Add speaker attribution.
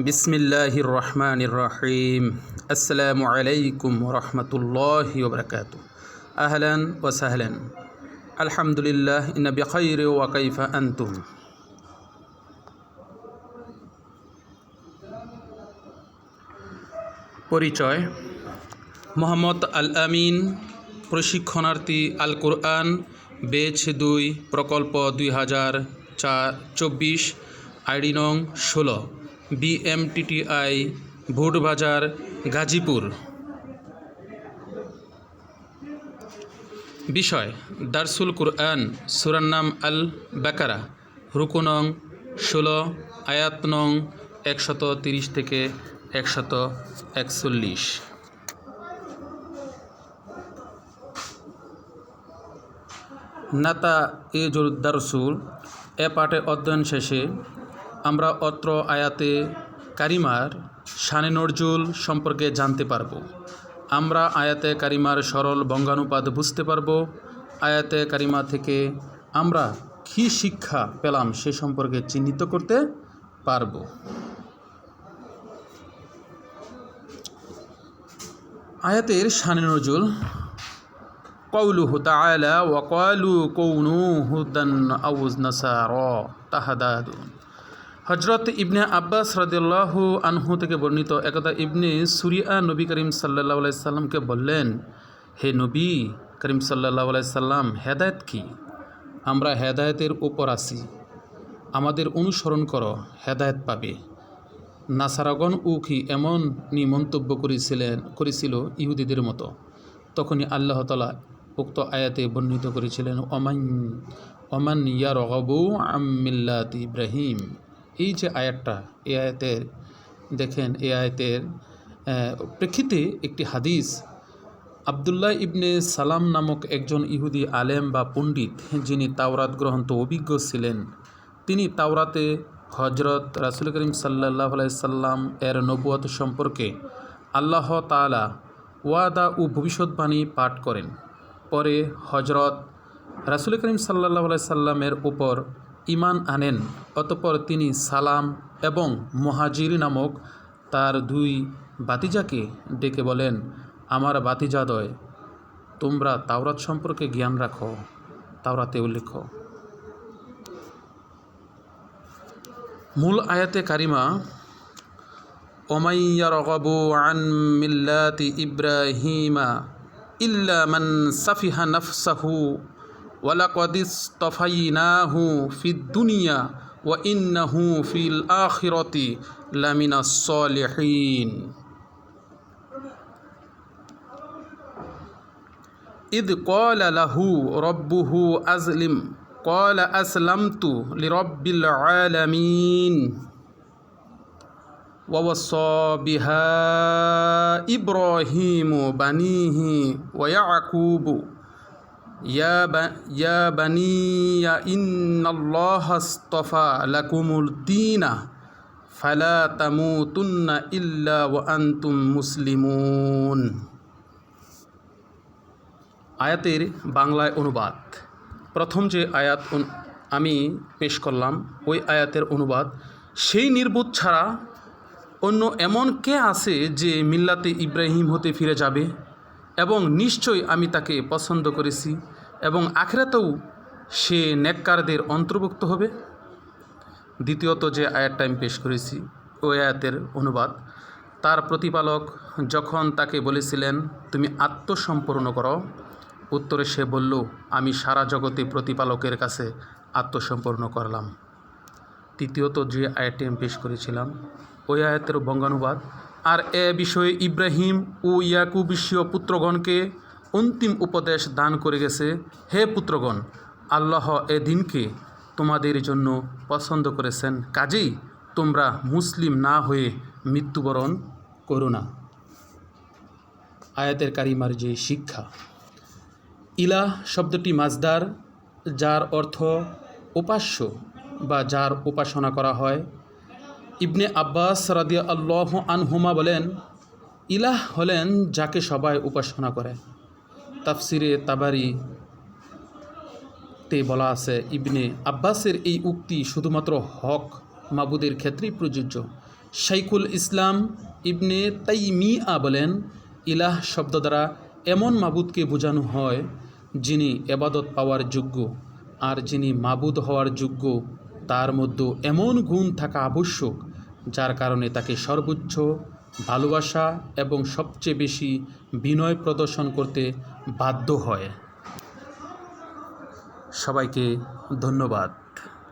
Speaker 1: বিসমিল্লাহির রহমানির রহিম। আসসালামু আলাইকুম রহমতুল্লাহি ওয়া বারাকাতুহু। আহলান ওয়া সাহলান। আলহামদুলিল্লাহ ইন্না বিখাইরি ওয়া কাইফা আনতুম। পরিচয়: মোহাম্মদ আল আমিন, প্রশিক্ষণার্থী, আল কোরআন বেচ 2, প্রকল্প 2024, আইডি নং 16, BMTTI, ভুটবাজার, গাজীপুর। বিষয়: দারসুল কুরআন, সূরার নাম আল বাকারা, রুকু নং 16, আয়াত নং 130 থেকে 141। নাতা দারসুল এ পাঠে অধ্যয়ন শেষে আমরা অত্র আয়াতে কারিমার শানে নজুল সম্পর্কে জানতে পারব। আমরা আয়াতে কারিমার সরল বঙ্গানুপাত বুঝতে পারব। আয়াতে কারিমা থেকে আমরা কী শিক্ষা পেলাম সে সম্পর্কে চিহ্নিত করতে পারব। আয়াতের শানে নজুল: কওলুহু তাআলা ওয়া ক্বালু কুনু হুদান আও নাসারা তাহাদাদু। হযরত ইবনে আব্বাস রাদিয়াল্লাহু আনহু থেকে বর্ণিত, একদা ইবনে সুরিয়া নবী করিম সাল্লাল্লাহু আলাইহি সাল্লামকে বললেন, হে নবী করিম সাল্লাল্লাহু আলাইহি সাল্লাম, হেদায়েত কি? আমরা হেদায়েতের উপর আছি, আমাদের অনুসরণ করো, হেদায়েত পাবে। নাসারাগণ কি এমনই মন্তব্য করেছিল ইহুদিদের মতো? তখনই আল্লাহ তাআলা উক্ত আয়াতে বর্ণিত করেছিলেন, ওমান ইয়ারগাবু আন মিল্লাতি ইব্রাহিম। এই যে আয়াতটা, এই আয়াতের দেখেন, এই আয়াতের প্রেক্ষিতে একটি হাদিস, আবদুল্লাহ ইবনে সালাম নামক একজন ইহুদি আলেম বা পণ্ডিত, যিনি তাওরাত গ্রন্থ অভিজ্ঞ ছিলেন, তিনি তাওরাতে হজরত রাসূল করিম সাল্লাল্লাহু আলাইহি সাল্লাম এর নবুয়ত সম্পর্কে আল্লাহ তাআলা ওয়াদা ও ভবিষ্যৎবাণী পাঠ করেন। পরে হজরত রাসূল করিম সাল্লাল্লাহু আলাইহি সাল্লামের উপর ঈমান আনেন। অতঃপর তিনি সালাম এবং মুহাজির নামক তার 2 ভাতিজাকে ডেকে বলেন, আমার ভাতিজাদ্বয়, তোমরা তাওরাত সম্পর্কে জ্ঞান রাখো। তাওরাতে উল্লেখ। মূল আয়াতে কারিমা: ওমান ইয়ারগাবু আন মিল্লাতি ইব্রাহিমা ইল্লা মান সাফিহা নাফসাহু ওয়া লাকাদ ইসতাফাইনাহু ফিদ দুনিয়া ওয়া ইন্নাহু ফিল আখিরাতি লামিনাস সলিহিন। ইদ ক্বালা লাহু রাব্বুহু আসলিম ক্বালা আসলামতু লিরাব্বিল আলামিন। ওয়াওয়াসা বিহা ইব্রাহিমু বানিহি ওয়া ইয়াকুবু ইয়া বানিয়া ইন্নাল্লাহা আসতাফা লাকুমুদ দীনা ফালা তামুতুন্না ইল্লা ওয়া আনতুম মুসলিমুন। আয়াতের বাংলায় অনুবাদ: প্রথম যে আয়াত আমি পেশ করলাম, ওই আয়াতের অনুবাদ: সেই নির্বোধ ছাড়া অন্য এমন কে আছে যে মিল্লাতে ইব্রাহিম হতে ফিরে যাবে, এবং নিশ্চয়ই আমি তাকে পছন্দ করেছি এবং আখিরাতেও সে নেককারদের অন্তর্ভুক্ত হবে। দ্বিতীয়ত যে আয়াতটা আমি পেশ করেছি, ওই আয়াতের অনুবাদ: তার প্রতিপালক যখন তাকে বলেছিলেন, তুমি আত্মসম্পূর্ণ করো, উত্তরে সে বলল, আমি সারা জগতে প্রতিপালকের কাছে আত্মসম্পূর্ণ করলাম। তৃতীয়ত যে আয়াতটি আমি পেশ করেছিলাম, ওই আয়াতের বঙ্গানুবাদ: আর এ বিষয়ে ইব্রাহিম ও ইয়াকুবীয় পুত্রগণকে অন্তিম উপদেশ দান করে গেছে, হে পুত্রগণ, আল্লাহ এ দিনকে তোমাদের জন্য পছন্দ করেছেন, কাজেই তোমরা মুসলিম না হয়ে মৃত্যুবরণ করো না। আয়াতের কারিমার যে শিক্ষা: ইলাহ শব্দটি মাজদার, যার অর্থ উপাস্য বা যার উপাসনা করা হয়। ইবনে আব্বাস রাদিয়াল্লাহু আনহুমা বলেন, ইলাহ হলেন যাকে সবাই উপাসনা করে। তাফসিরে তাবারিতে বলা আছে, ইবনে আব্বাসের এই উক্তি শুধুমাত্র হক মাবুদের ক্ষেত্রেই প্রযোজ্য। শাইখুল ইসলাম ইবনে তাইমিয়া বলেন, ইলাহ শব্দ দ্বারা এমন মাবুদকে বোঝানো হয় যিনি এবাদত পাওয়ার যোগ্য, আর যিনি মাবুদ হওয়ার যোগ্য তার মধ্যে এমন গুণ থাকা আবশ্যক যার কারণে তাকে সর্বোচ্চ ভালোবাসা এবং সবচেয়ে বেশি বিনয় প্রদর্শন করতে বাধ্য হয়। সবাইকে ধন্যবাদ।